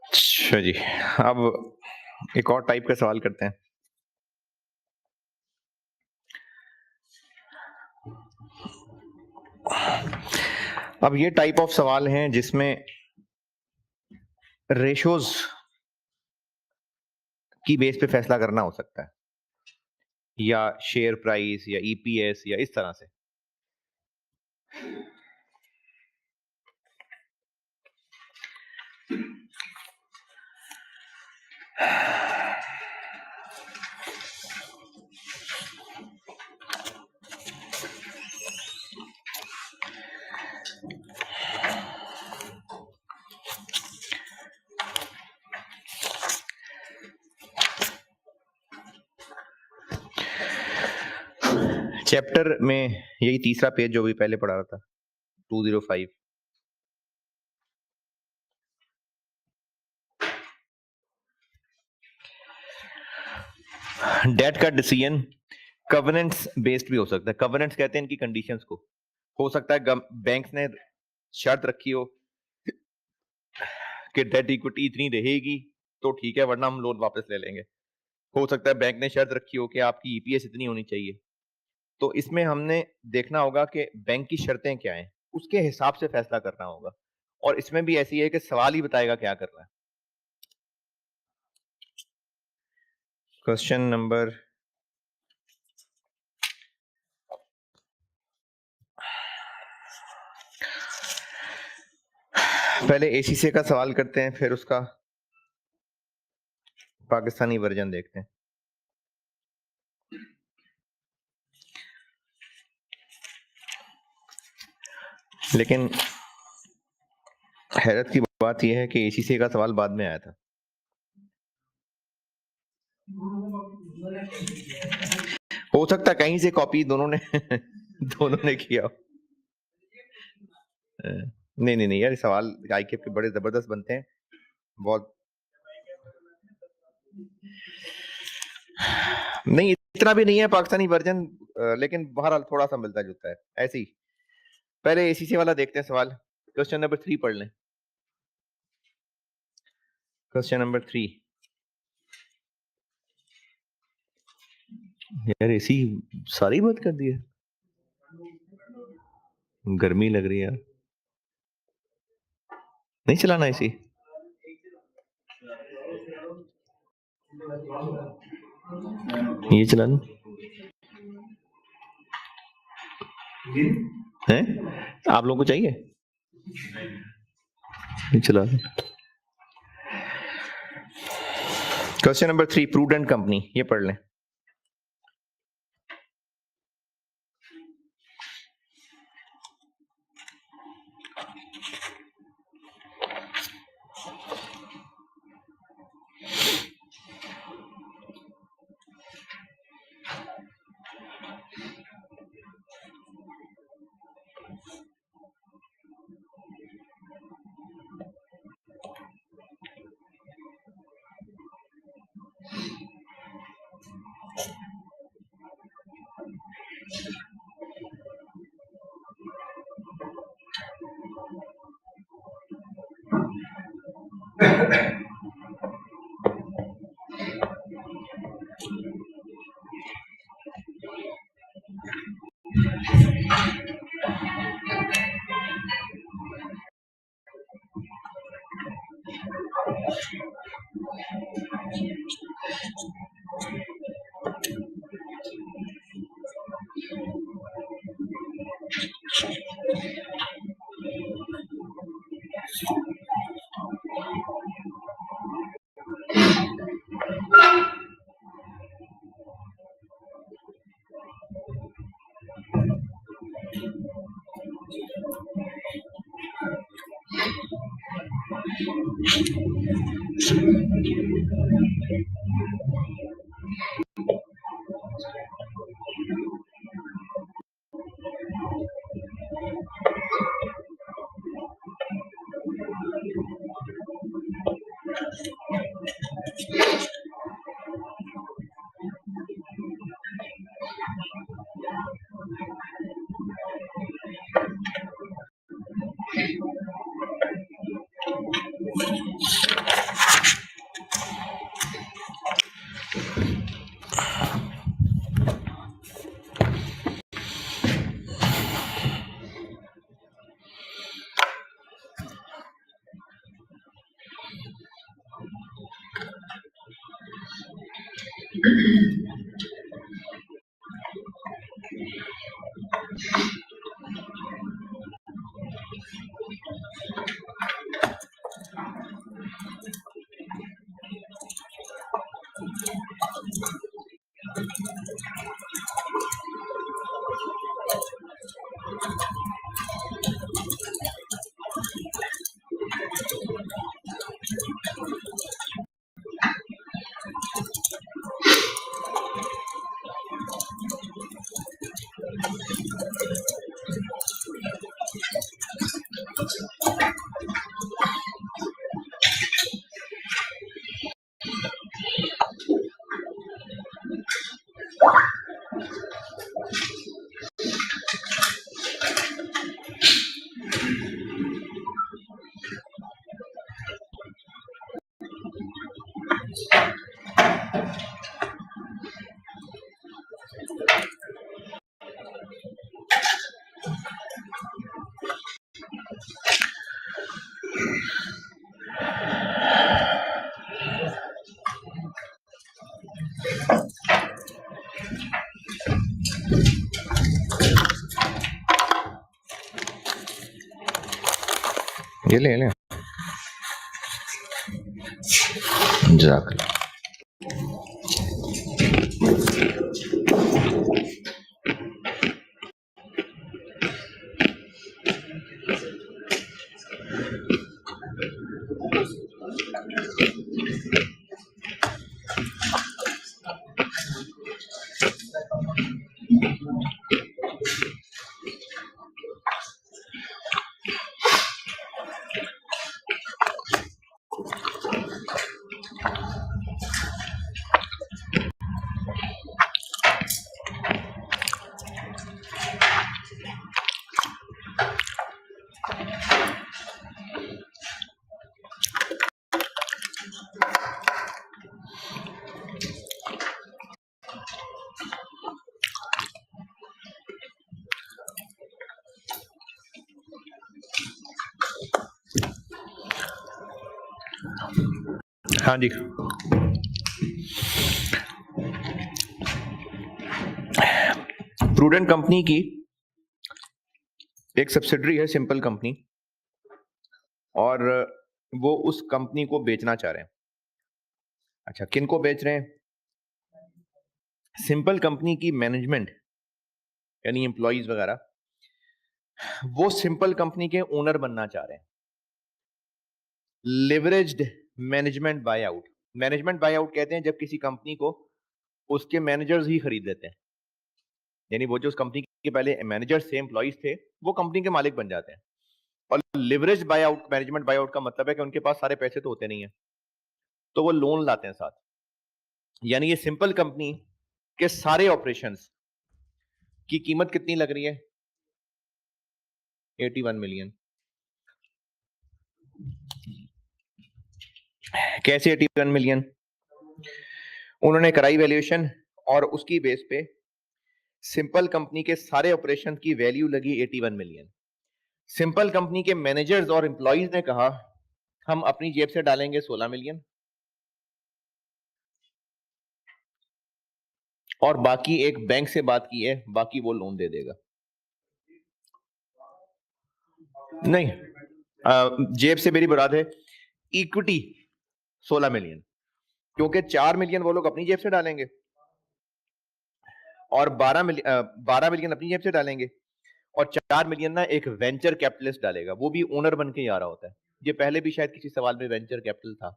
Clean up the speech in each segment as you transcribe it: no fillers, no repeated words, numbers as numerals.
अच्छा जी, अब एक और टाइप का सवाल करते हैं। अब ये टाइप ऑफ सवाल हैं जिसमें रेशोज़ की बेस पे फैसला करना हो सकता है या शेयर प्राइस या ईपीएस या इस तरह से। चैप्टर में यही तीसरा पेज जो भी पहले पढ़ा रहा था 205। डेट का डिसीजन कवनेंट्स बेस्ड भी हो सकता है। कवनेंट्स कहते हैं इनकी कंडीशंस को। हो सकता है बैंक ने शर्त रखी हो कि डेट इक्विटी इतनी रहेगी तो ठीक है, वरना हम लोन वापस ले लेंगे। हो सकता है बैंक ने शर्त रखी हो कि आपकी ईपीएस इतनी होनी चाहिए। तो इसमें हमने देखना होगा कि बैंक की शर्तें क्या हैं, उसके हिसाब से फैसला करना होगा। और इसमें भी ऐसी है कि सवाल ही बताएगा क्या करना है। क्वेश्चन नंबर पहले एसीसी का सवाल करते हैं, फिर उसका पाकिस्तानी वर्जन देखते हैं। लेकिन हैरत की बात यह है कि एसीसी का सवाल बाद में आया था। हो सकता है कहीं से कॉपी दोनों ने दोनों ने किया हो। नहीं नहीं नहीं यार, सवाल आईकेएफ के बड़े जबरदस्त बनते हैं बहुत। नहीं इतना भी नहीं है पाकिस्तानी वर्जन, लेकिन बहरहाल थोड़ा सा मिलता जुलता है ऐसे ही। पहले एसीसी वाला देखते हैं सवाल। क्वेश्चन नंबर 3 पढ़ लें। Question number 3। यार एसी सारी बंद कर दी है, गर्मी लग रही है यार। नहीं चलाना एसी? ये चला लो है, आप लोगों को चाहिए? ये चला लो। क्वेश्चन नंबर 3 प्रूडेंट कंपनी, ये पढ़ लें। ये ले जाकर हाँ जी। प्रूडेंट कंपनी की एक सब्सिडरी है सिंपल कंपनी, और वो उस कंपनी को बेचना चाह रहे हैं। अच्छा, किन को बेच रहे हैं? सिंपल कंपनी की मैनेजमेंट यानी एम्प्लॉइज वगैरह, वो सिंपल कंपनी के ओनर बनना चाह रहे हैं। Leveraged management by out. Management by out कहते हैं जब किसी कंपनी को उसके मैनेजर्स ही खरीद लेते हैं, यानी वो जो उस कंपनी के पहले मैनेजर्स थे, एम्प्लॉइज थे, वो कंपनी के मालिक बन जाते हैं। और leverage bye out, management by out का मतलब है कि उनके पास सारे पैसे तो होते नहीं है, तो वो लोन लाते हैं साथ। यानी ये सिंपल कंपनी के सारे ऑपरेशंस की कीमत कितनी लग रही है? 81 मिलियन। कैसे 81 मिलियन? उन्होंने कराई वैल्यूएशन और उसकी बेस पे सिंपल कंपनी के सारे ऑपरेशन की वैल्यू लगी 81 मिलियन। सिंपल कंपनी के मैनेजर्स और एम्प्लॉइज ने कहा हम अपनी जेब से डालेंगे 16 मिलियन और बाकी एक बैंक से बात की है, बाकी वो लोन दे देगा। नहीं, जेब से मेरी मुराद है इक्विटी 16 मिलियन, क्योंकि 4 मिलियन वो लोग अपनी जेब से डालेंगे और 12 मिलियन अपनी जेब से डालेंगे और 4 मिलियन ना एक वेंचर कैपिटलिस्ट डालेगा, वो भी ओनर बन के ही आ रहा होता है। ये पहले भी शायद किसी सवाल में वेंचर कैपिटल था।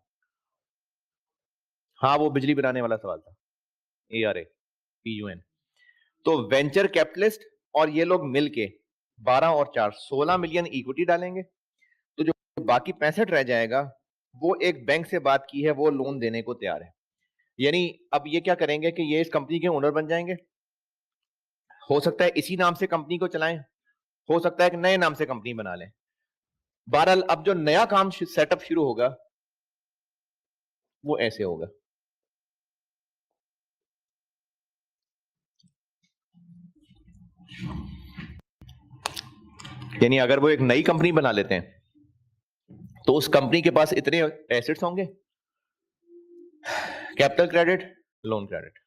हाँ, वो बिजली बनाने वाला सवाल था, ARA PUN। तो वेंचर कैपिटलिस्ट और ये लोग मिलके 12 और 4 16 मिलियन इक्विटी डालेंगे, तो जो बाकी 65 रह जाएगा वो एक बैंक से बात की है, वो लोन देने को तैयार है। यानी अब ये क्या करेंगे कि ये इस कंपनी के ओनर बन जाएंगे। हो सकता है इसी नाम से कंपनी को चलाएं, हो सकता है कि नए नाम से कंपनी बना लें। बहरहाल अब जो नया काम सेटअप शुरू होगा वो ऐसे होगा। यानी अगर वो एक नई कंपनी बना लेते हैं तो उस कंपनी के पास इतने एसेट्स होंगे, कैपिटल क्रेडिट लोन क्रेडिट,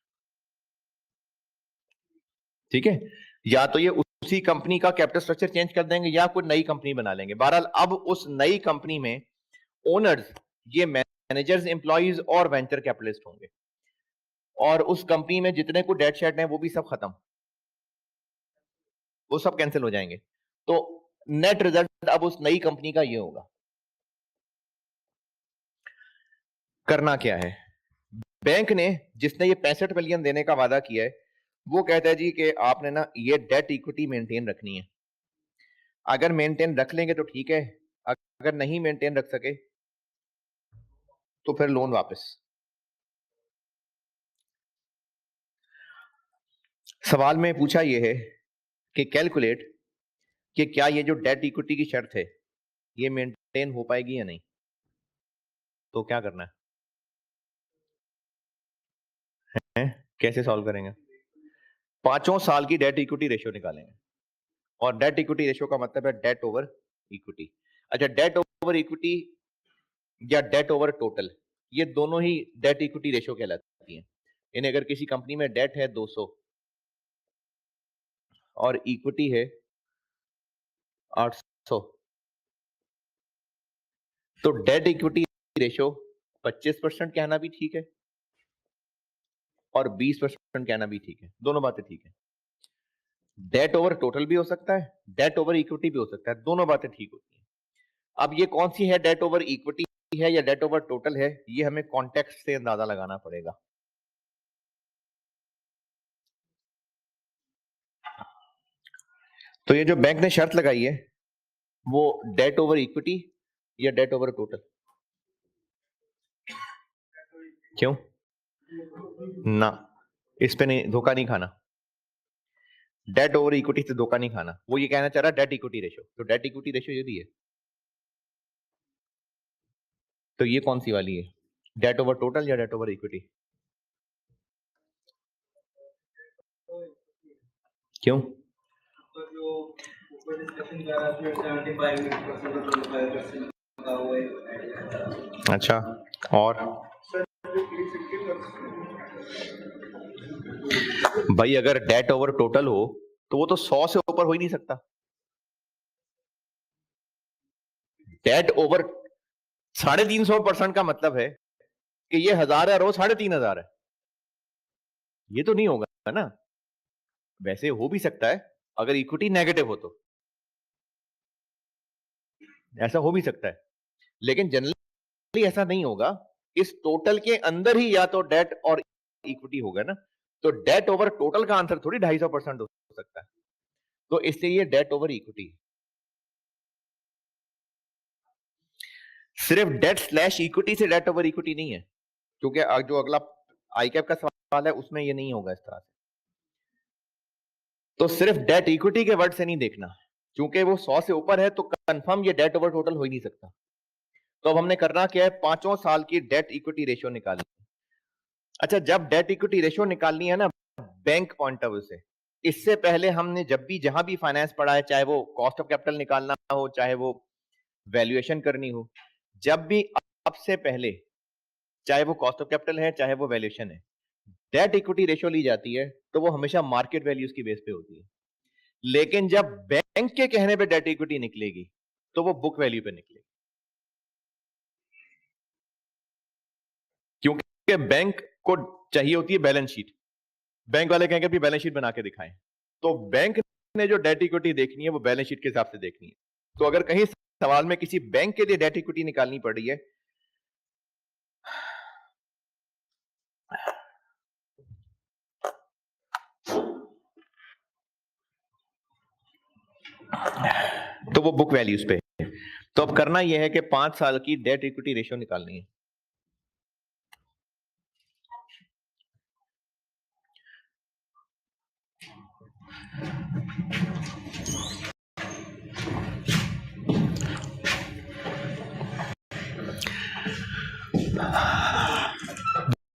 ठीक है। या तो ये उसी कंपनी का कैपिटल स्ट्रक्चर चेंज कर देंगे या कोई नई कंपनी बना लेंगे। बहरहाल अब उस नई कंपनी में ओनर्स ये मैनेजर्स, एम्प्लॉइज और वेंचर कैपिटलिस्ट होंगे, और उस कंपनी में जितने को डेट शेट हैं वो भी सब खत्म, वो सब कैंसिल हो जाएंगे। तो नेट रिजल्ट अब उस नई कंपनी का ये होगा। करना क्या है, बैंक ने, जिसने ये 65 बिलियन देने का वादा किया है, वो कहता है जी कि आपने ना ये डेट इक्विटी मेंटेन रखनी है। अगर मेंटेन रख लेंगे तो ठीक है, अगर नहीं मेंटेन रख सके तो फिर लोन वापस। सवाल में पूछा यह है कि कैलकुलेट कि क्या ये जो डेट इक्विटी की शर्त है ये मेंटेन हो पाएगी या नहीं। तो क्या करना है, कैसे सॉल्व करेंगे? 5 साल की डेट इक्विटी रेशियो निकालेंगे, और डेट इक्विटी रेशियो का मतलब है डेट ओवर इक्विटी। अच्छा, डेट ओवर इक्विटी या डेट ओवर टोटल, ये दोनों ही डेट इक्विटी रेशियो कहलाती हैं। यानी अगर किसी कंपनी में डेट है 200 और इक्विटी है 800, तो डेट इक्विटी रेशियो 25% कहना भी ठीक है और 20% कहना भी ठीक है, दोनों बातें ठीक है। डेट ओवर टोटल भी हो सकता है, डेट ओवर इक्विटी भी हो सकता है, दोनों बातें ठीक होती हैं। अब ये कौन सी है, डेट ओवर इक्विटी है या डेट ओवर टोटल है, ये हमें कॉन्टेक्स्ट से अंदाजा लगाना पड़ेगा। तो ये जो बैंक ने शर्त लगाई है वो डेट ओवर इक्विटी या डेट ओवर टोटल, क्यों ना, इस पे नहीं, धोखा नहीं खाना, डेट ओवर इक्विटी से धोखा नहीं खाना। वो ये कहना चाह रहा है डेट इक्विटी रेशियो, तो डेट इक्विटी रेशियो ये भी है। तो ये कौन सी वाली है, डेट ओवर टोटल या डेट ओवर इक्विटी? क्यों? अच्छा, और भाई अगर डेट ओवर टोटल हो तो वो तो 100 से ऊपर हो ही नहीं सकता। डेट ओवर 350% का मतलब है कि ये 1000 है और वो 3500 है, ये तो नहीं होगा ना। वैसे हो भी सकता है अगर इक्विटी नेगेटिव हो तो, ऐसा हो भी सकता है, लेकिन जनरली ऐसा नहीं होगा। इस टोटल के अंदर ही या तो डेट और इक्विटी होगा ना, तो डेट ओवर टोटल का आंसर थोड़ी 250% हो सकता है। तो इसलिए ये डेट ओवर इक्विटी, सिर्फ डेट स्लैश इक्विटी से डेट ओवर इक्विटी नहीं है, क्योंकि जो अगला आई कैप का सवाल है उसमें ये नहीं होगा इस तरह से। तो सिर्फ डेट इक्विटी के वर्ड से नहीं देखना, क्योंकि वो 100 से ऊपर है तो कंफर्म ये डेट ओवर टोटल हो ही नहीं सकता। तो अब हमने करना क्या है, 5 साल की डेट इक्विटी रेशियो निकालनी। अच्छा, जब डेट इक्विटी रेशियो निकालनी है ना बैंक पॉइंट ऑफ व्यू से, इससे पहले हमने जब भी जहां भी फाइनेंस पढ़ा है, चाहे वो कॉस्ट ऑफ कैपिटल निकालना हो, चाहे वो वैल्यूएशन करनी हो, जब भी अब से पहले, चाहे वो कॉस्ट ऑफ कैपिटल है चाहे वो वैल्यूएशन है, डेट इक्विटी रेशियो ली जाती है तो वो हमेशा मार्केट वैल्यूज की बेस पे होती है। लेकिन जब बैंक के कहने पे डेट इक्विटी निकलेगी तो वो बुक वैल्यू पे निकलेगी, क्योंकि बैंक को चाहिए होती है बैलेंस शीट। बैंक वाले कहेंगे भी बैलेंस शीट बना के दिखाएं, तो बैंक ने जो डेट इक्विटी देखनी है वो बैलेंस शीट के हिसाब से देखनी है। तो अगर कहीं सवाल में किसी बैंक के लिए डेट इक्विटी निकालनी पड़ रही है, तो वो बुक वैल्यूज पे है। तो अब करना यह है कि 5 साल की डेट इक्विटी रेशियो निकालनी है।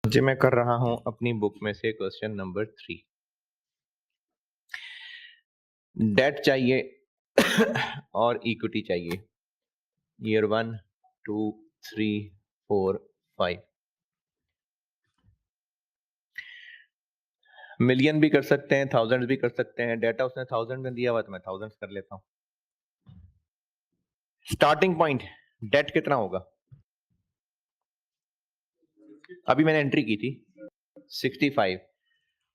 जी मैं कर रहा हूं अपनी बुक में से क्वेश्चन नंबर 3। डेट चाहिए और इक्विटी चाहिए, ईयर 1 2 3 4 5। मिलियन भी कर सकते हैं, थाउजेंड भी कर सकते हैं। डाटा उसने 1000 में दिया हुआ तो मैं थाउजेंड्स कर लेता हूं। स्टार्टिंग पॉइंट डेट कितना होगा? अभी मैंने एंट्री की थी 65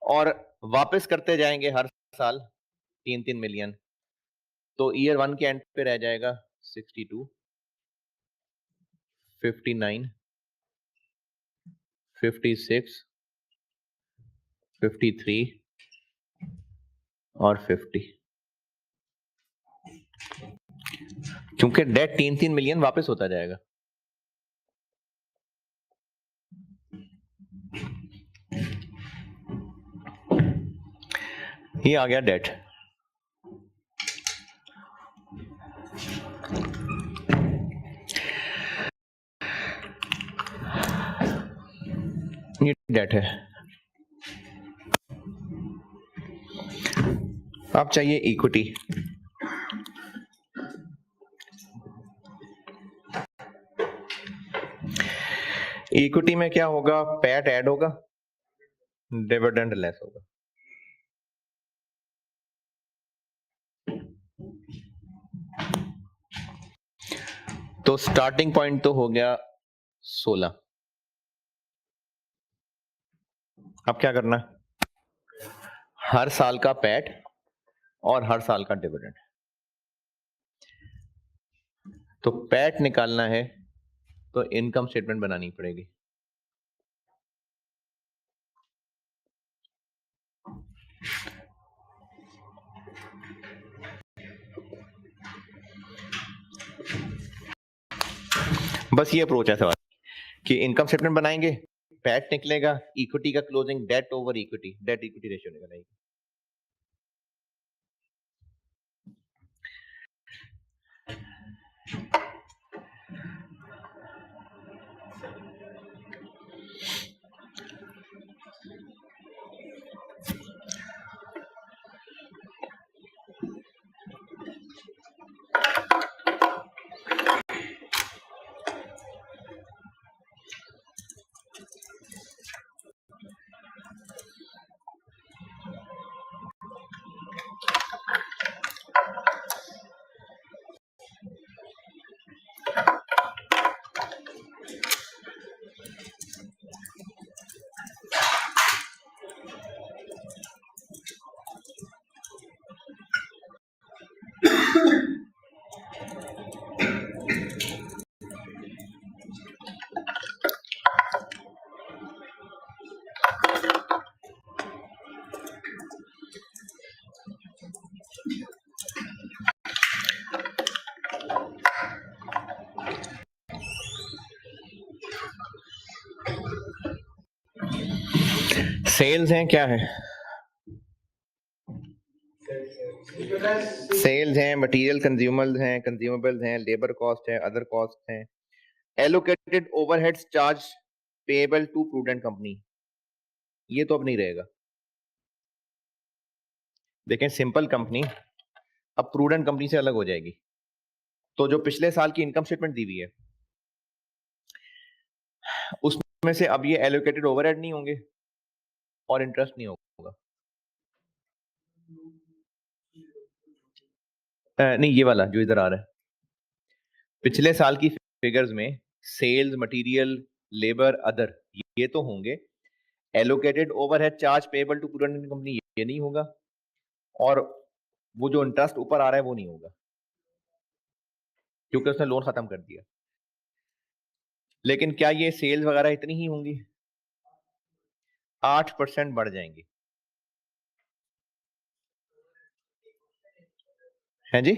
और वापस करते जाएंगे हर साल 3-3 मिलियन, तो ईयर 1 के एंड पे रह जाएगा 62, 59, 56, 53 और 50। क्योंकि डेट 3-3 मिलियन वापस होता जाएगा। ये आ गया डेट। ये डेट है। अब चाहिए इक्विटी। इक्विटी में क्या होगा? पैट ऐड होगा, डिविडेंड लेस होगा। तो स्टार्टिंग पॉइंट तो हो गया 16। अब क्या करना? हर साल का पैट और हर साल का डिविडेंड। तो पैट निकालना है तो इनकम स्टेटमेंट बनानी पड़ेगी। बस ये अप्रोच है सवाल कि इनकम स्टेटमेंट बनाएंगे, पैट निकलेगा, इक्विटी का closing debt over equity, debt equity ratio निकल आएगी। सेल्स हैं, क्या है? सेल्स हैं, मटेरियल कंज्यूमेबल्स हैं, लेबर कॉस्ट है, अदर कॉस्ट हैं। Allocated overheads charge payable to prudent company, ये तो अब नहीं रहेगा। देखें, सिंपल कंपनी अब प्रूडेंट कंपनी से अलग हो जाएगी। तो जो पिछले साल की इनकम स्टेटमेंट दी हुई है उसमें से अब ये एलोकेटेड ओवरहेड नहीं होंगे और इंटरेस्ट नहीं होगा। नहीं, ये वाला जो इधर आ रहा है, पिछले साल की फिगर्स में सेल्स, मटेरियल, लेबर, अदर, ये तो होंगे। Allocated overhead charge payable to prudent company, ये नहीं होगा। और वो जो इंटरेस्ट ऊपर आ रहा है वो नहीं होगा क्योंकि उसने लोन खत्म कर दिया। लेकिन क्या ये सेल्स वगैरह इतनी ही होंगी? 8% बढ़ जाएंगी। है जी?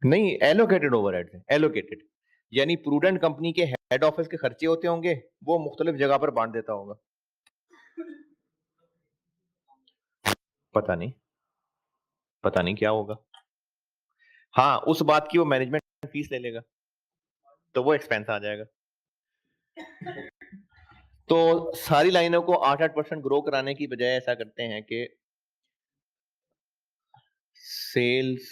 नहीं, एलोकेटेड ओवरहेड है, एलोकेटेड यानी प्रूडेंट कंपनी के हेड ऑफिस के खर्चे होते होंगे, वो मुख्तलिफ जगह पर बांट देता होगा। पता नहीं, पता नहीं क्या होगा। हाँ, उस बात की वो मैनेजमेंट फीस ले लेगा तो वो एक्सपेंस आ जाएगा। तो सारी लाइनों को 8-8% ग्रो कराने की बजाय ऐसा करते हैं कि सेल्स,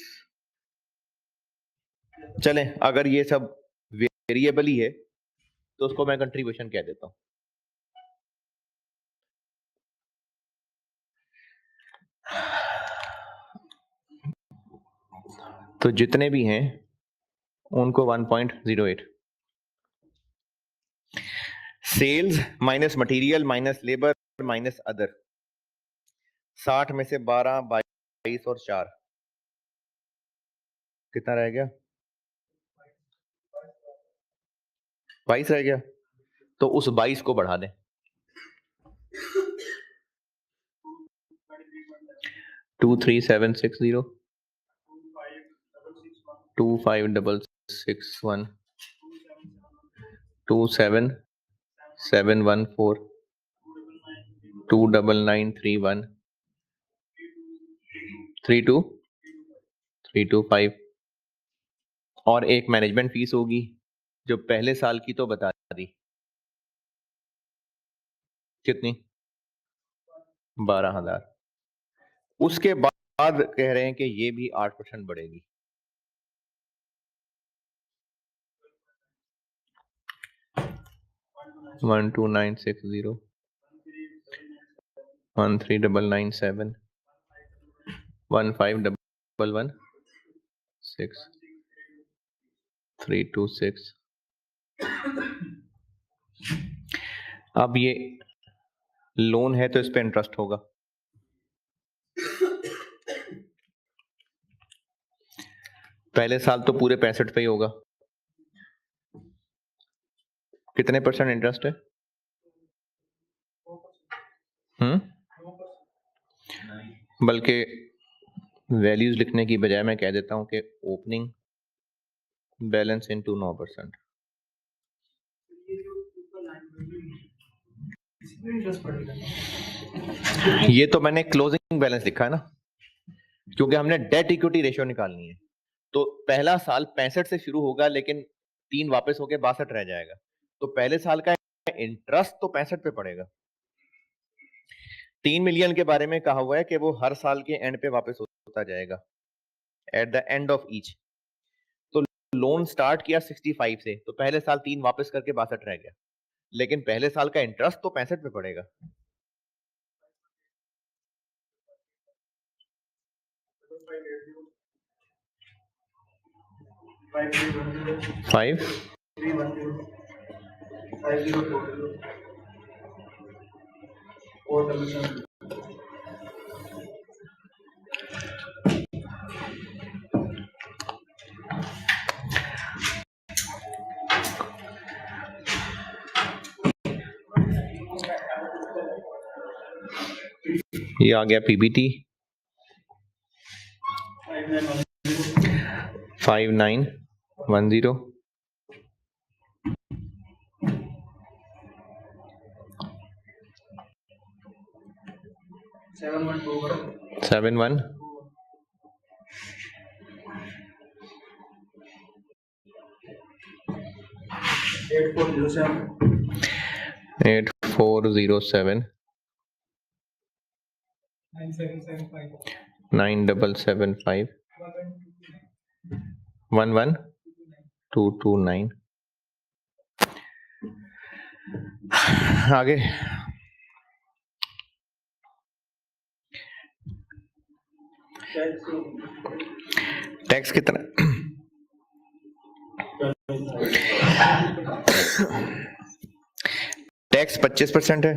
चलें अगर ये सब वेरिएबल ही है तो उसको मैं कंट्रीब्यूशन कह देता हूं। तो जितने भी हैं उनको 1.08। Sales minus material minus labour minus other, 60 में से 12, 22 और 4 कितना रह गया? 22 रह गया। तो उस 22 को बढ़ा दें। 23760, 25661, 27714, 29931, 32325 और एक मैनेजमेंट फीस होगी जो पहले साल की तो बता दी, कितनी? 12,000। उसके बाद कह रहे हैं कि ये भी 8% बढ़ेगी। One two nine six 13997, 151116, 326। अब ये लोन है तो इस पे इंटरेस्ट होगा। पहले साल तो पूरे 65 पे ही होगा। कितने % इंटरेस्ट है? बल्कि वैल्यूज लिखने की बजाय मैं कह देता हूं कि ओपनिंग बैलेंस इनटू 9%। ये तो मैंने क्लोजिंग बैलेंस लिखा है ना, क्योंकि हमने डेट इक्विटी रेशियो निकालनी है। तो पहला साल 65 से शुरू होगा लेकिन 3 वापस होके 62 रह जाएगा। तो पहले साल का इंटरेस्ट तो 65 पे पड़ेगा। 3 मिलियन के बारे में कहा हुआ है कि वो हर साल के एंड पे वापस होता जाएगा, at the end of each. तो लोन स्टार्ट किया 65 से, तो पहले साल 3 वापस करके 62 रह गया, लेकिन पहले साल का इंटरेस्ट तो 65 पे पड़ेगा। फाइव ये आ गया पीबीटी 5910, 71 8407 9775 11229। आगे टैक्स कितना? टैक्स 25% है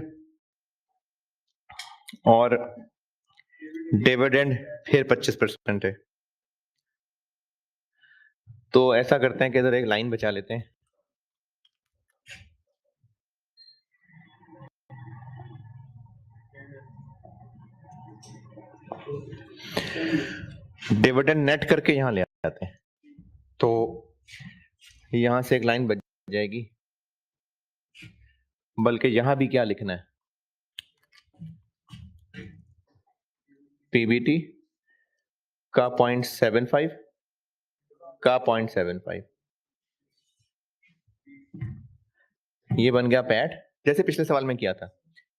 और डिविडेंड फिर 25% है। तो ऐसा करते हैं कि इधर एक लाइन बचा लेते हैं। डिविडेंड नेट करके यहां ले आते हैं, तो यहां से एक लाइन बच जाएगी। बल्कि यहां भी क्या लिखना है? पीबीटी का 0.75 का 0.75, ये बन गया पैट, जैसे पिछले सवाल में किया था।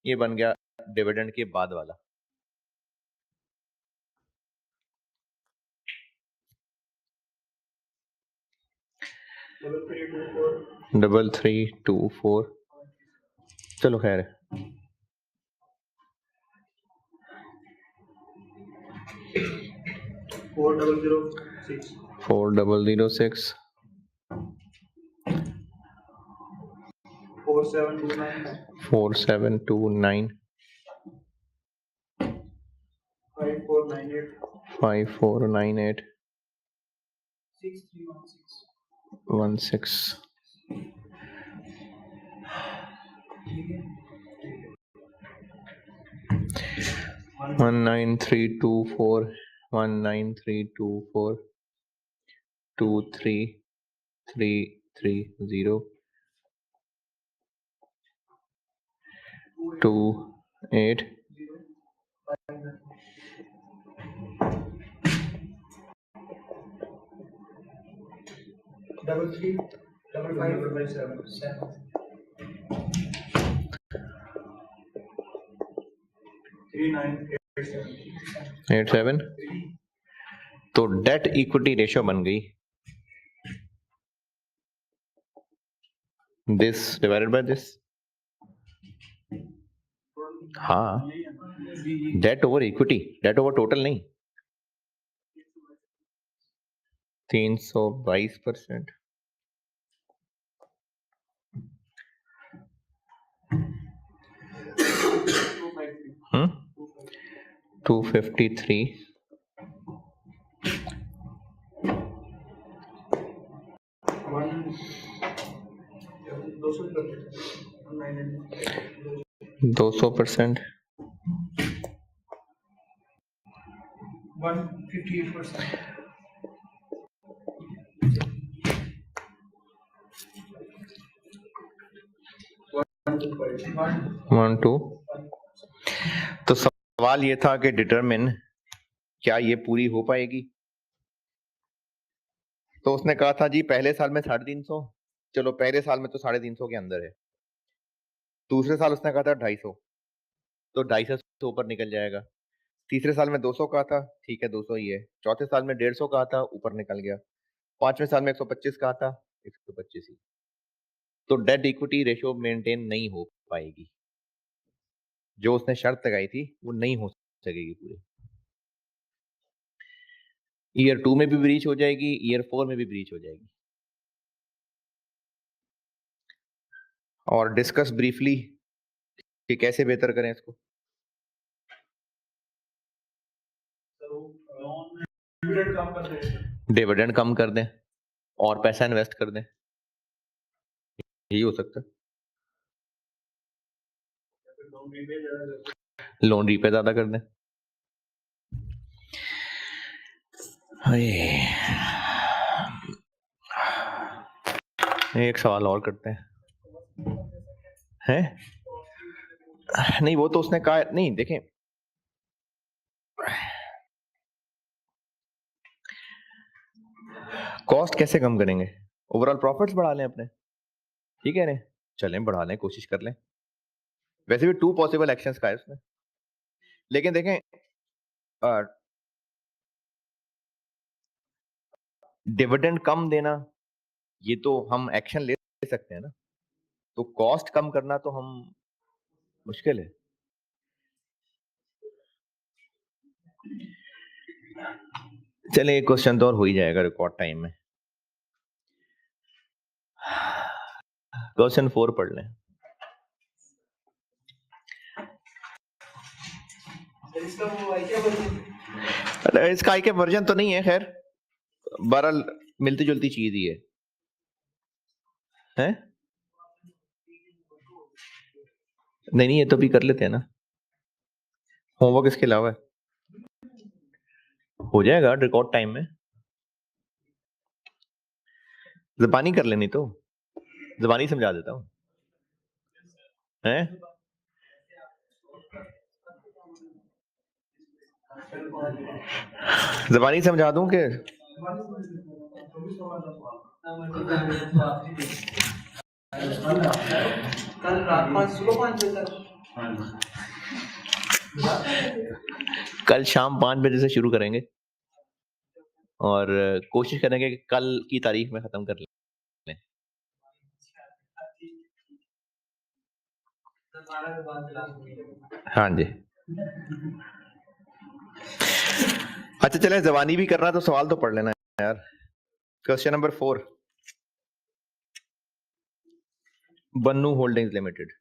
ये बन गया डिविडेंड के बाद वाला। डबल 324, चलो खैर है। 4006 4006 4729 5498 16 19324 19324 23330 28 87। तो डेट इक्विटी रेशियो बन गई दिस डिवाइडेड बाय दिस। हाँ, debt over equity, debt over total नहीं। 322%। 253 200%। 1 2। तो सवाल ये था कि डिटरमिन क्या ये पूरी हो पाएगी। तो उसने कहा था जी पहले साल में 350, चलो पहले साल में तो 350 के अंदर है। दूसरे साल उसने कहा था 250, तो 250 से ऊपर निकल जाएगा। तीसरे साल में 200 कहा था, ठीक है 200 ही है। चौथे साल में 150 कहा था, ऊपर निकल गया। पांचवें साल में 125 कहा था, 125 ही। तो डेट इक्विटी रेशियो मेंटेन नहीं हो पाएगी, जो उसने शर्त लगाई थी वो नहीं हो सकेगी पूरी। ईयर 2 में भी ब्रीच हो जाएगी, ईयर 4 में भी ब्रीच हो जाएगी। और डिस्कस ब्रीफली कि कैसे बेहतर करें इसको। डिविडेंड कम कर दें और पैसा इन्वेस्ट कर दें, यही हो सकता है। लोन रीपे ज्यादा कर दें। एक सवाल और करते हैं। नहीं वो तो उसने कहा नहीं, देखें कॉस्ट कैसे कम करेंगे, ओवरऑल प्रॉफिट्स बढ़ा लें अपने, ठीक है। चलें बढ़ा लें, कोशिश कर लें। वैसे भी 2 पॉसिबल एक्शंस का है उसमें, लेकिन देखें डिविडेंड कम देना ये तो हम एक्शन ले सकते हैं ना, तो कॉस्ट कम करना तो हम मुश्किल है। चले एक क्वेश्चन तो और हो ही जाएगा रिकॉर्ड टाइम में। क्वेश्चन 4 पढ़ लें। इसका आई के वर्जन तो नहीं है, खैर बहरहाल मिलती जुलती चीज ही है? नहीं ये तो भी कर लेते हैं ना, होमवर्क इसके अलावा है। हो जाएगा रिकॉर्ड टाइम में। ज़बानी कर लेनी, तो ज़बानी समझा देता हूँ हैं। ज़बानी समझा दूं कि कल शाम 5 बजे से शुरू करेंगे और कोशिश करेंगे कि कल की तारीख में खत्म कर लें। हाँ जी। अच्छा चले, ज़बानी भी करना तो सवाल तो पढ़ लेना यार। क्वेश्चन नंबर 4, बन्नू होल्डिंग्स लिमिटेड।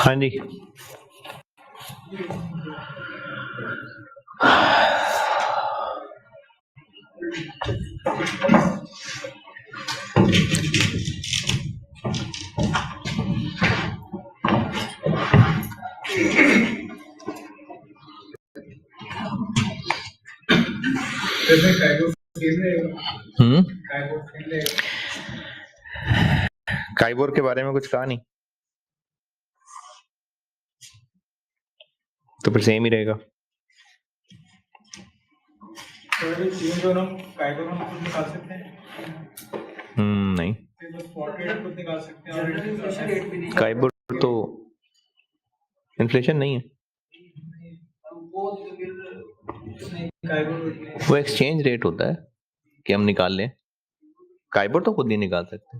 हाँ जी, काइबोर के बारे में कुछ कहा नहीं, तो फिर सेम ही रहेगा। नहीं, काइबोर तो इन्फ्लेशन नहीं है, वो एक्सचेंज रेट होता है कि हम निकाल लें। काइबोर तो खुद नहीं निकाल सकते।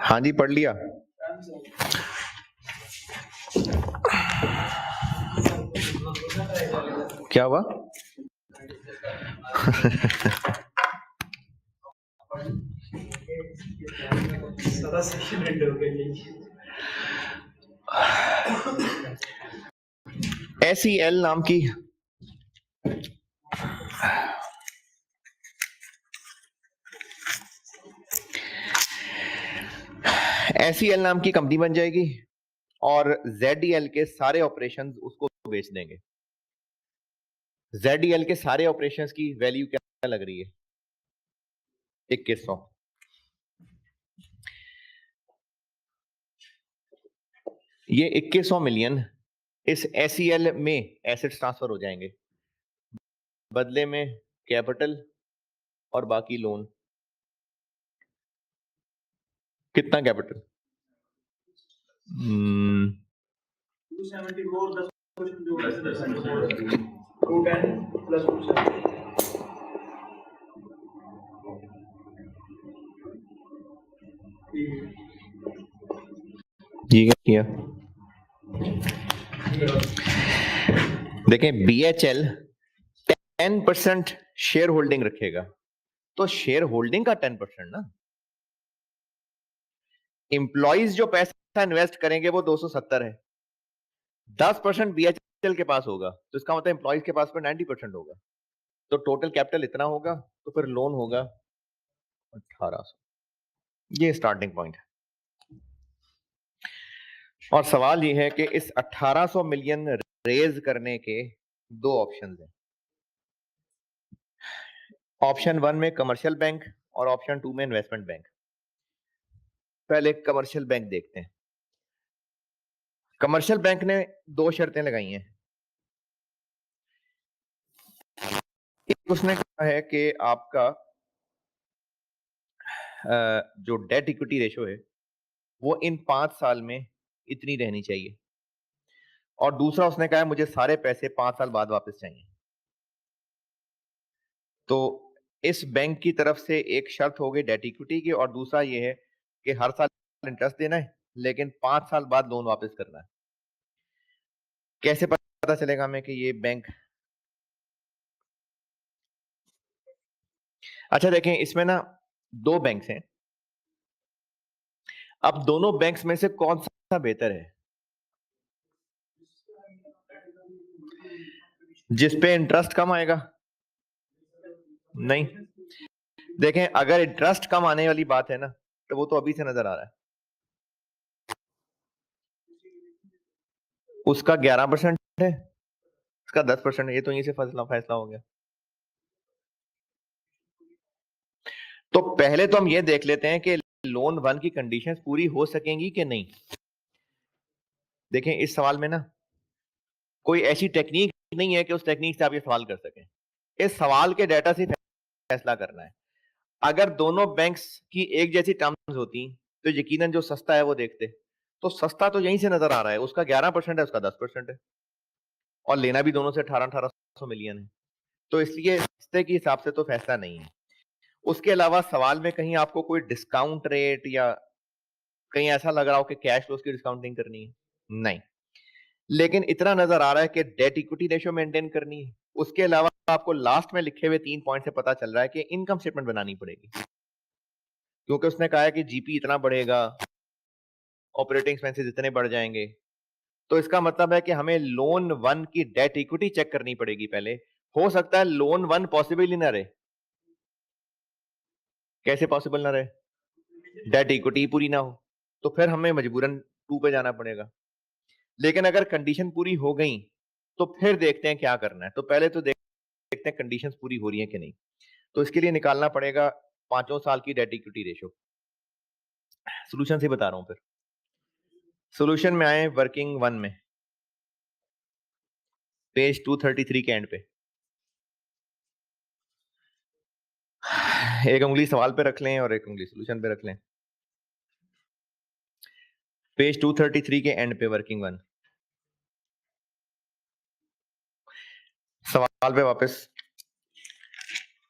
हाँ जी, पढ़ लिया। क्या हुआ? SEL नाम की SEL नाम की कंपनी बन जाएगी और ZEL के सारे ऑपरेशंस उसको बेच देंगे। ZEL के सारे ऑपरेशंस की वैल्यू क्या लग रही है? 2100। ये 2100 मिलियन इस SEL में एसेट्स ट्रांसफर हो जाएंगे, बदले में कैपिटल और बाकी लोन। कितना कैपिटल? 270 ये क्या किया? देखें, BHL 10% शेयर होल्डिंग रखेगा, तो शेयर होल्डिंग का 10% ना। एम्प्लॉइज जो पैसा इन्वेस्ट करेंगे वो 270 है, 10% BHL के पास होगा, तो इसका मतलब एम्प्लॉइज के पास में 90% होगा, तो टोटल कैपिटल इतना होगा, तो फिर लोन होगा 1800। ये स्टार्टिंग पॉइंट है। और सवाल ये है कि इस 1800 मिलियन रेज करने के दो ऑप्शन हैं। ऑप्शन 1 में कमर्शियल बैंक और ऑप्शन 2 में इन्वेस्टमेंट बैंक। पहले कमर्शियल बैंक देखते हैं। कमर्शियल बैंक ने दो शर्तें लगाई हैं। एक उसने कहा है कि आपका जो डेट इक्विटी रेशो है वो इन 5 साल में इतनी रहनी चाहिए, और दूसरा उसने कहा है मुझे सारे पैसे 5 साल बाद वापस चाहिए। तो इस बैंक की तरफ से एक शर्त हो गई डेट इक्विटी की, और दूसरा ये है कि हर साल इंटरेस्ट देना है लेकिन 5 साल बाद लोन वापस करना है। कैसे पता चलेगा हमें कि ये बैंक? अच्छा देखें, इसमें ना दो बैंक्स हैं। अब दोनों बैंक्स में से कौन सा बेहतर है? जिस पे इंटरेस्ट कम आएगा? नहीं। देखें, अगर इंटरेस्ट कम आने वाली बात है ना, तो वो तो अभी से नजर आ रहा है। उसका 11% है, इसका 10% है। ये तो यहीं से फैसला फैसला हो गया। तो पहले तो हम ये देख लेते हैं कि लोन 1 की कंडीशंस पूरी हो सकेंगी कि नहीं। देखें, इस सवाल में ना कोई ऐसी टेक्निक नहीं है कि उस टेक्निक से आप ये सवाल कर सकें। इस सवाल के डाटा से फैसला करना है। अगर दोनों बैंक्स की एक जैसी टर्म्स होती तो यकीनन जो सस्ता है वो देखते। तो सस्ता तो यहीं से नजर आ रहा है, उसका 11% है, उसका 10% है, और लेना भी दोनों से 1800 मिलियन है। तो इसलिए रिश्ते के हिसाब से तो फैसला नहीं है। उसके अलावा सवाल में कहीं आपको कोई डिस्काउंट रेट या कहीं ऐसा लग रहा हो कि कैश फ्लो की डिस्काउंटिंग करनी है? नहीं। लेकिन इतना नजर आ रहा है कि डेट इक्विटी रेशियो मेंटेन करनी है। उसके अलावा आपको लास्ट में लिखे हुए 3 पॉइंट से पता चल रहा है कि इनकम स्टेटमेंट बनानी पड़ेगी, क्योंकि उसने कहा है कि जीपी इतना बढ़ेगा, ऑपरेटिंग एक्सपेंसेस इतने बढ़ जाएंगे। तो इसका मतलब है कि हमें लोन 1 की डेट इक्विटी चेक करनी पड़ेगी पहले। हो सकता है लोन 1 पॉसिबल ही ना रहे। कैसे पॉसिबल ना रहे? डेट इक्विटी पूरी ना हो, तो फिर हमें मजबूरन 2 पे जाना पड़ेगा। लेकिन अगर कंडीशन पूरी हो गई तो फिर देखते हैं क्या करना है। तो पहले तो देखते हैं कंडीशंस पूरी हो रही हैं कि नहीं। तो इसके लिए निकालना पड़ेगा 5 साल की डेट इक्विटी रेशो। सॉल्यूशन से बता रहा हूं फिर। सॉल्यूशन में आए वर्किंग वन में, पेज 233 के एंड पे। एक उंगली सवाल पे रख लें और एक उंगली सॉल्यूशन पे रख लें। पेज 233 के एंड पे वर्किंग वन, सवाल पे वापस।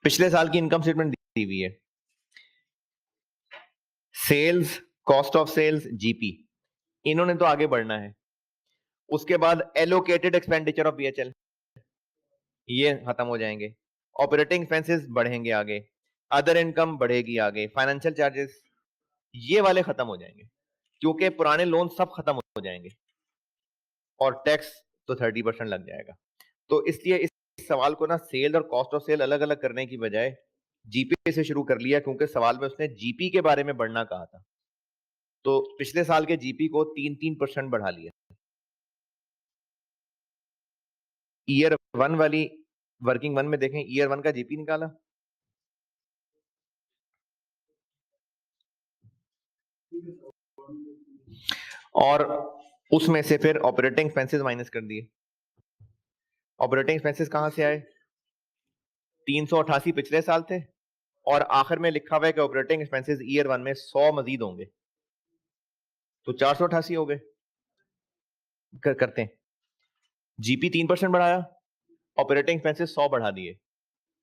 पिछले साल की इनकम स्टेटमेंट दी हुई है। Sales, cost of sales, GP, इन्होंने तो आगे बढ़ना है। उसके बाद एलोकेटेड एक्सपेंडिचर ऑफ बीएचएल, ये खत्म हो जाएंगे। ऑपरेटिंग एक्सपेंसेस बढ़ेंगे आगे, अदर इनकम बढ़ेगी आगे, फाइनेंशियल चार्जेस ये वाले खत्म हो जाएंगे क्योंकि पुराने लोन सब खत्म हो जाएंगे, और टैक्स तो 30% लग जाएगा। तो इसलिए इस सवाल को ना सेल और कॉस्ट ऑफ सेल अलग अलग करने की बजाय जीपी से शुरू कर लिया, क्योंकि सवाल में उसने जीपी के बारे में बढ़ना कहा था। तो पिछले साल के जीपी को 3-3% बढ़ा लिया। ईयर वन वाली वर्किंग वन में देखें, ईयर वन का जीपी निकाला, और उसमें से फिर ऑपरेटिंग एक्सपेंसेस माइनस कर दिए। ऑपरेटिंग एक्सपेंसेस कहां से आए? 388 पिछले साल थे, और आखिर में लिखा हुआ है कि ऑपरेटिंग एक्सपेंसेस ईयर वन में 100 मजीद होंगे, तो 488 हो गए। करते हैं, जीपी 3% बढ़ाया, ऑपरेटिंग एक्सपेंसेस 100 बढ़ा दिए,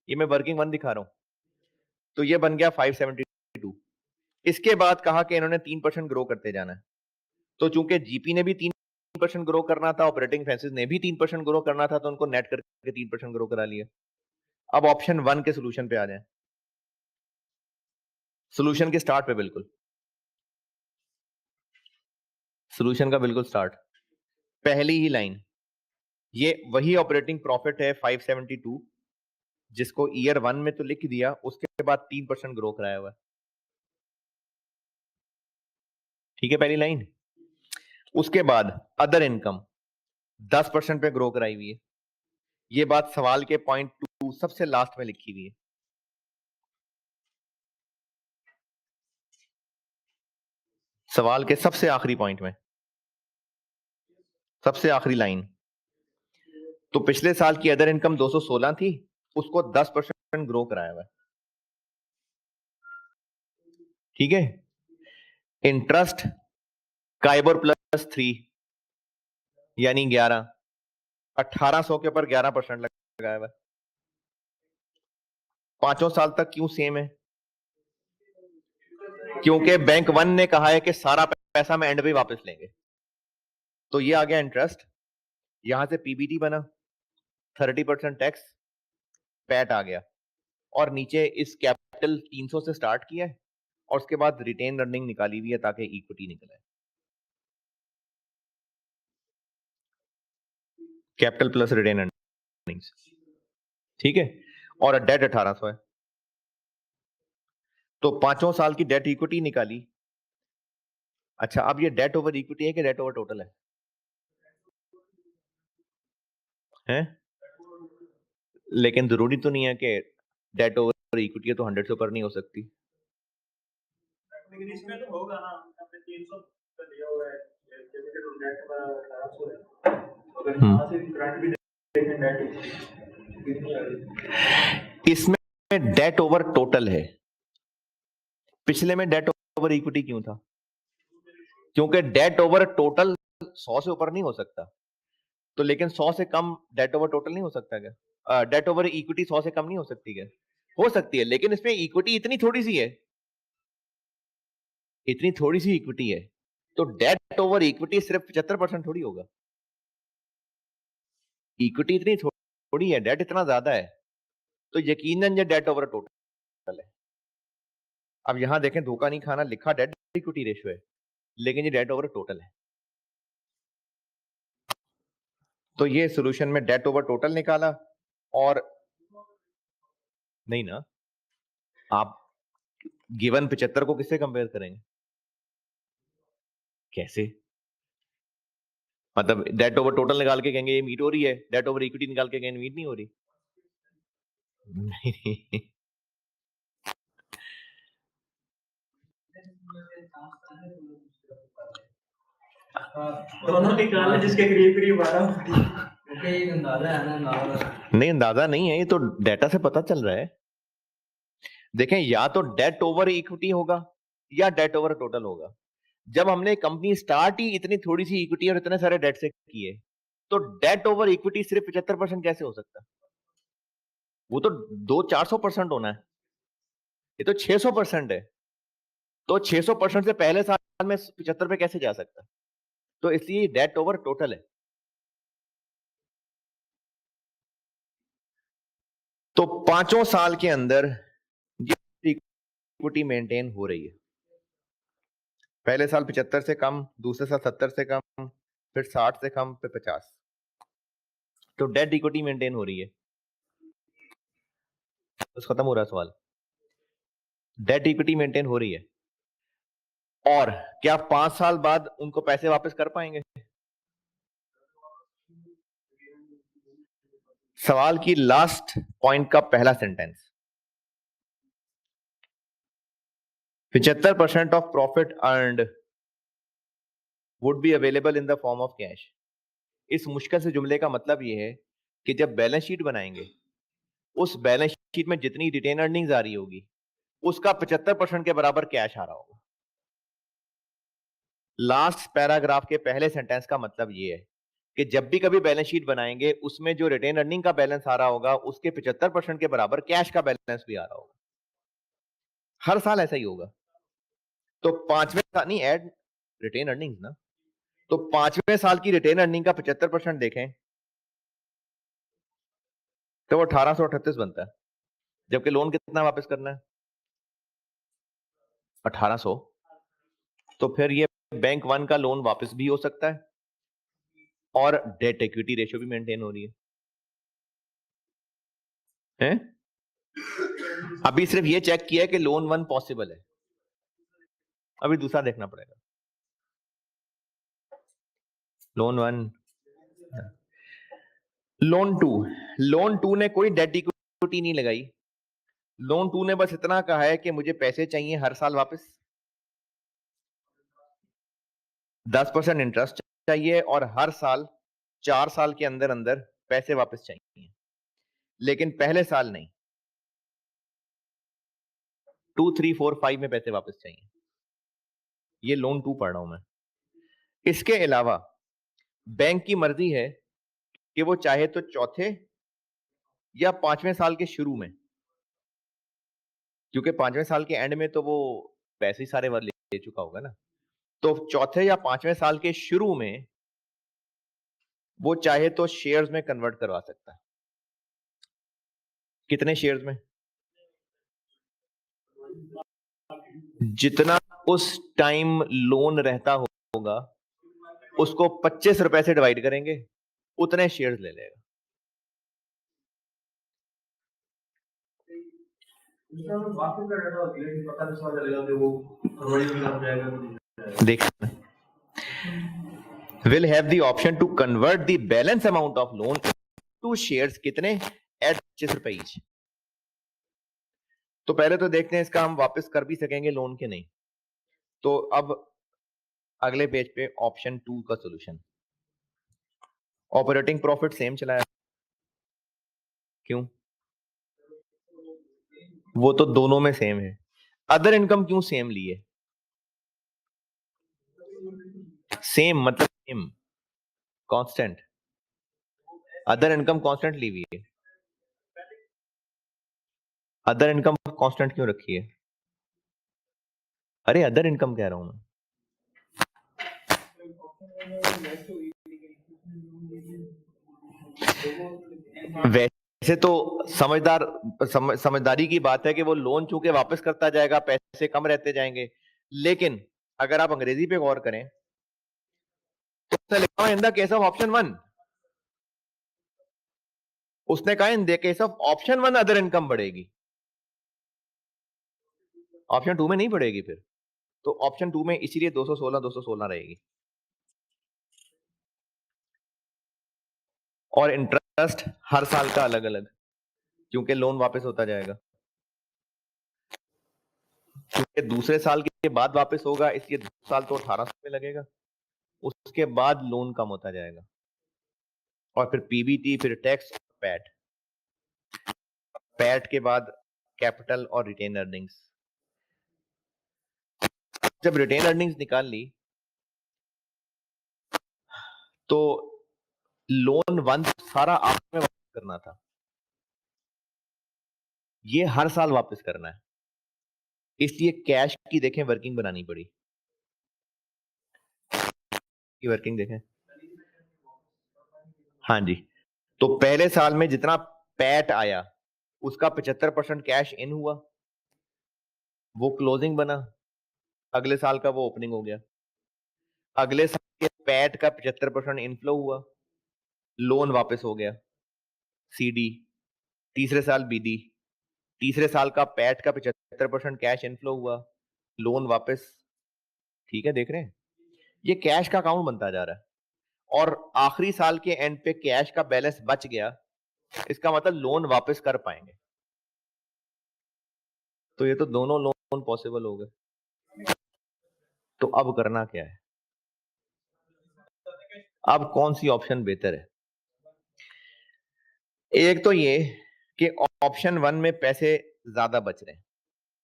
ये मैं वर्किंग वन दिखा रहा हूं। तो ये बन गया 572। इसके बाद कहा कि इन्होंने 3% ग्रो करते जाना है। तो चूंकि जीपी ने भी 3% ग्रो करना था, ऑपरेटिंग एक्सपेंसेस ने भी 3% ग्रो करना था, तो उनको नेट करके 3% ग्रो करा लिया। अब ऑप्शन वन के सोल्यूशन पे आ जाए। सोल्यूशन के स्टार्ट पे बिल्कुल, सोल्यूशन का बिल्कुल स्टार्ट, पहली ही लाइन, ये वही ऑपरेटिंग प्रॉफिट है 572, जिसको ईयर वन में तो लिख दिया, उसके बाद 3% ग्रो कराया हुआ है। ठीक है, पहली लाइन। उसके बाद अदर इनकम 10% पे ग्रो कराई हुई है। ये बात सवाल के पॉइंट 2 सबसे लास्ट में लिखी हुई है। सवाल के सबसे आखिरी पॉइंट में, सबसे आखिरी लाइन। तो पिछले साल की अदर इनकम 216 थी, उसको 10% ग्रो कराया हुआ है। ठीक है, इंटरेस्ट काइबर +3 यानी 11, 1800 के ऊपर 11% लगाया हुआ है। 5 साल तक क्यों सेम है? क्योंकि बैंक वन ने कहा है कि सारा पैसा मैं एंड पे वापस लेंगे। तो ये आ गया इंटरेस्ट, यहां से पीबीटी बना, 30% टैक्स, पैट आ गया, और नीचे इस कैपिटल 300 से स्टार्ट किया है, और उसके बाद रिटेन अर्निंग निकाली हुई है ताकि इक्विटी निकले। कैपिटल प्लस रिटेन अर्निंग्स, ठीक है, और डेट 1800 है। तो 5 साल की डेट इक्विटी निकाली। अच्छा, अब ये डेट ओवर इक्विटी है कि डेट ओवर टोटल है? हैं? लेकिन जरूरी तो नहीं है कि डेट ओवर इक्विटी है तो 100 से ऊपर नहीं हो सकती। लेकिन इसमें तो होगा ना, हमने 300 का दिया हुआ है, डेबिटेड और नेट का 1800 है। अगर यहां से करंट भी देखें, नेट कितनी आ रही? इसमें डेट ओवर टोटल है, पिछले में डेट ओवर इक्विटी क्यों था? क्योंकि डेट ओवर टोटल 100 से ऊपर नहीं हो सकता। तो लेकिन 100 से कम डेट ओवर टोटल नहीं हो सकता क्या? डेट ओवर इक्विटी 100 से कम नहीं हो सकती क्या? हो सकती है, लेकिन इसमें इक्विटी इतनी थोड़ी सी है, इतनी थोड़ी सी इक्विटी है, तो डेट ओवर इक्विटी सिर्फ 75% थोड़ी होगा। इक्विटी इतनी थोड़ी है, डेट इतना ज्यादा है, तो यकीनन ये डेट ओवर टोटल है। अब यहां देखें, धोखा नहीं खाना, लिखा डेट इक्विटी रेशियो है, लेकिन ये डेट ओवर टोटल है। तो ये सॉल्यूशन में डेट ओवर टोटल निकाला, और नहीं ना, आप गिवन 75 को किससे कंपेयर करेंगे? कैसे? मतलब डेट ओवर टोटल निकाल के कहेंगे ये मीट हो रही है, डेट ओवर इक्विटी निकाल के कहेंगे मीट नहीं हो रही। नहीं। दोनों निकालने जिसके करीब करीब 12 ये अंदाजा है ना, नहीं अंदाजा नहीं है, ये तो डेटा से पता चल रहा है। देखें, या तो डेट ओवर इक्विटी होगा या डेट ओवर टोटल होगा। जब हमने कंपनी स्टार्ट ही इतनी थोड़ी सी इक्विटी और इतने सारे डेट से किए, तो डेट ओवर इक्विटी सिर्फ 75% कैसे हो सकता है? वो तो 200-400% होना है, ये तो 600% है। तो 600% से पहले साल में 75 पे कैसे जा सकता? तो इसलिए डेट ओवर टोटल है। तो 5 साल के अंदर इक्विटी मेंटेन हो रही है। पहले साल 75 से कम, दूसरे साल 70 से कम, फिर 60 से कम, फिर 50। तो डेट इक्विटी मेंटेन हो रही है। बस खत्म हो रहा सवाल। डेट इक्विटी मेंटेन हो रही है। और क्या 5 साल बाद उनको पैसे वापस कर पाएंगे? सवाल की लास्ट पॉइंट का पहला sentence, 75% of profit earned would be available in the form of cash. इस मुश्किल से जुमले का मतलब यह है कि जब बैलेंस शीट बनाएंगे, उस बैलेंस शीट में जितनी रिटेन अर्निंग्स आ रही होगी, उसका 75% के बराबर कैश आ रहा होगा। लास्ट पैराग्राफ के पहले सेंटेंस का मतलब यह है कि जब भी कभी बैलेंस शीट बनाएंगे, उसमें जो रिटेन अर्निंग का बैलेंस आ रहा होगा, उसके 75% के बराबर कैश का बैलेंस भी आ रहा होगा। हर साल ऐसा ही होगा। तो 5वें साल नहीं, ऐड रिटेन अर्निंग्स ना, तो 5वें साल की रिटेन अर्निंग का 75% देखें तो वो 1838 बनता है। जबकि लोन कितना वापस करना है? 1800। तो फिर ये बैंक वन का लोन वापस भी हो सकता है और डेट इक्विटी रेशियो भी मेंटेन हो रही है? अभी सिर्फ ये चेक किया कि लोन वन पॉसिबल है, अभी दूसरा देखना पड़ेगा। लोन वन, लोन टू ने कोई डेट इक्विटी नहीं लगाई। लोन टू ने बस इतना कहा है कि मुझे पैसे चाहिए हर साल वापस, 10% इंटरेस्ट चाहिए और हर साल 4 साल के अंदर अंदर पैसे वापस चाहिए। लेकिन पहले साल नहीं, 2, 3, 4, 5 में पैसे वापस चाहिए। ये लोन टू पढ़ रहा हूं मैं। इसके अलावा बैंक की मर्जी है कि वो चाहे तो चौथे या 5वें साल के शुरू में, क्योंकि 5वें साल के एंड में तो वो पैसे ही सारे ले चुका होगा ना, तो चौथे या 5वें साल के शुरू में वो चाहे तो शेयर्स में कन्वर्ट करवा सकता है। कितने शेयर्स में? जितना उस टाइम लोन रहता होगा, उसको 25 रुपए से डिवाइड करेंगे, उतने शेयर्स ले लेगा। देखना, will have the option to convert the balance amount of loan to shares, कितने? at 25 रुपए ईच। तो पहले तो देखते हैं इसका हम वापस कर भी सकेंगे लोन के नहीं। तो अब अगले पेज पे ऑप्शन 2 का सॉल्यूशन, ऑपरेटिंग प्रॉफिट सेम चलाया, क्यों? वो तो दोनों में सेम है। अदर इनकम क्यों सेम ली है? सेम मतलब same, constant. Other income constant ली हुई है। अदर इनकम कांस्टेंट क्यों रखी है? अरे अदर इनकम कह रहा हूं मैं। वैसे तो समझदारी की बात है कि वो लोन चूंकि वापस करता जाएगा, पैसे कम रहते जाएंगे। लेकिन अगर आप अंग्रेजी पे गौर करें तो लिखा in the case of option 1, उसने कहा in the case of option 1 other income बढ़ेगी, ऑप्शन 2 में नहीं बढ़ेगी। फिर तो ऑप्शन 2 में इसीलिए 216 216 रहेगी। और इंटरेस्ट हर साल का अलग अलग, क्योंकि लोन वापस होता जाएगा, क्योंकि दूसरे साल के बाद वापस होगा, इसलिए 2 साल तो 1800 में लगेगा, उसके बाद लोन कम होता जाएगा, और फिर पीबीटी, फिर टैक्स, पैट, पैट के बाद कैपिटल और रिटेन अर्निंग्स। जब रिटेन अर्निंग्स निकाल ली तो लोन 1 सारा आपने वापस करना था, ये हर साल वापस करना है, इसलिए कैश की देखें वर्किंग बनानी पड़ी। की वर्किंग देखें, हाँ जी, तो पहले साल में जितना पैट आया उसका 75% कैश इन हुआ, वो क्लोजिंग बना, अगले साल का वो ओपनिंग हो गया। अगले साल के पैट का 75% इनफ्लो हुआ, लोन वापस हो गया, सीडी। तीसरे साल बीडी, तीसरे साल का पैट का 75% कैश इनफ्लो हुआ, लोन वापस। ठीक है, देख रहे हैं, ये कैश का अकाउंट बनता जा रहा है, और आखिरी साल के एंड पे कैश का बैलेंस बच गया, इसका मतलब लोन वापस कर पाएंगे। तो ये तो दोनों लोन पॉसिबल हो गए। तो अब करना क्या है, अब कौन सी ऑप्शन बेहतर है? एक तो ये कि ऑप्शन 1 में पैसे ज्यादा बच रहे हैं,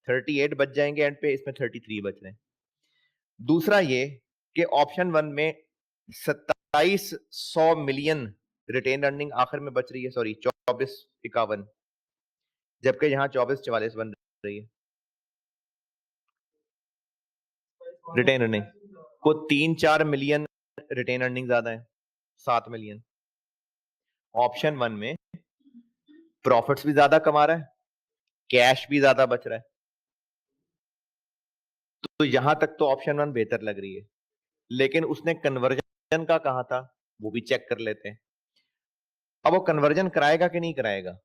38 बच जाएंगे एंड पे, इसमें 33 बच रहे हैं। दूसरा ये कि ऑप्शन 1 में 2700 मिलियन रिटेन अर्निंग आखिर में बच रही है, सॉरी 2451, जबकि यहां 2444 बन रही है रिटेन अर्निंग को। 3-4 मिलियन रिटेन अर्निंग ज्यादा है, 7 मिलियन। ऑप्शन 1 में प्रॉफिट्स भी ज्यादा कमा रहा है, कैश भी ज्यादा बच रहा है, तो यहां तक तो ऑप्शन 1 बेहतर लग रही है। लेकिन उसने कन्वर्जन का कहा था, वो भी चेक कर लेते हैं। अब वो कन्वर्जन कराएगा कि नहीं कराएगा,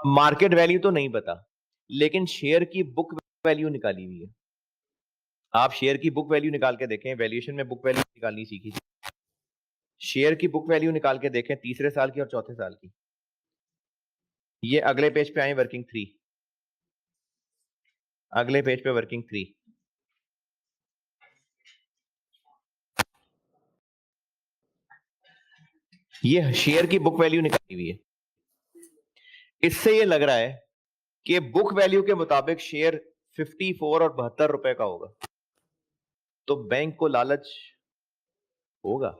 मार्केट वैल्यू तो नहीं पता, लेकिन शेयर की बुक वैल्यू निकाली हुई है। आप शेयर की बुक वैल्यू निकाल के देखें, वैल्यूएशन में बुक वैल्यू निकालनी सीखी, शेयर की बुक वैल्यू निकाल के देखें तीसरे साल की और चौथे साल की। ये अगले पेज पे आए, वर्किंग 3, अगले पेज पे वर्किंग 3, ये शेयर की बुक वैल्यू निकाली हुई है। इससे ये लग रहा है कि बुक वैल्यू के मुताबिक शेयर 54 और 72 रुपए का होगा, तो बैंक को लालच होगा,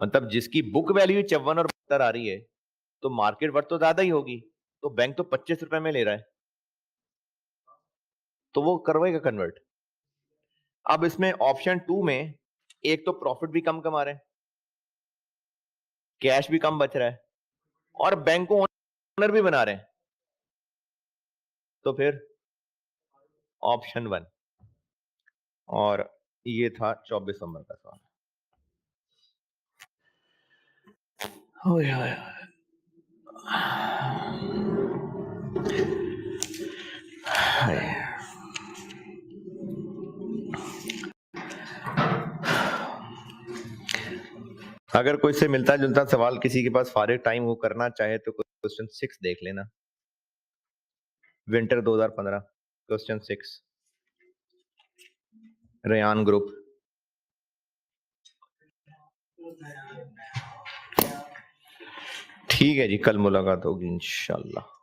मतलब जिसकी बुक वैल्यू 54 और 72 आ रही है, तो मार्केट वर्थ तो ज्यादा ही होगी, तो बैंक तो 25 रुपए में ले रहा है, तो वो करवाएगा कन्वर्ट। अब इसमें ऑप्शन 2 में एक तो प्रॉफिट भी कम कमा रहे हैं, कैश भी कम बच रहा है, और बैंक को ओनर भी बना रहे हैं, तो फिर ऑप्शन 1। और ये था 24 नंबर का सवाल। अगर कोई से मिलता जुलता सवाल किसी के पास फारिग टाइम हो करना चाहे तो क्वेश्चन 6 देख लेना, विंटर 2015 क्वेश्चन 6, रेयान ग्रुप। ठीक है जी, कल मुलाकात होगी इंशाल्लाह।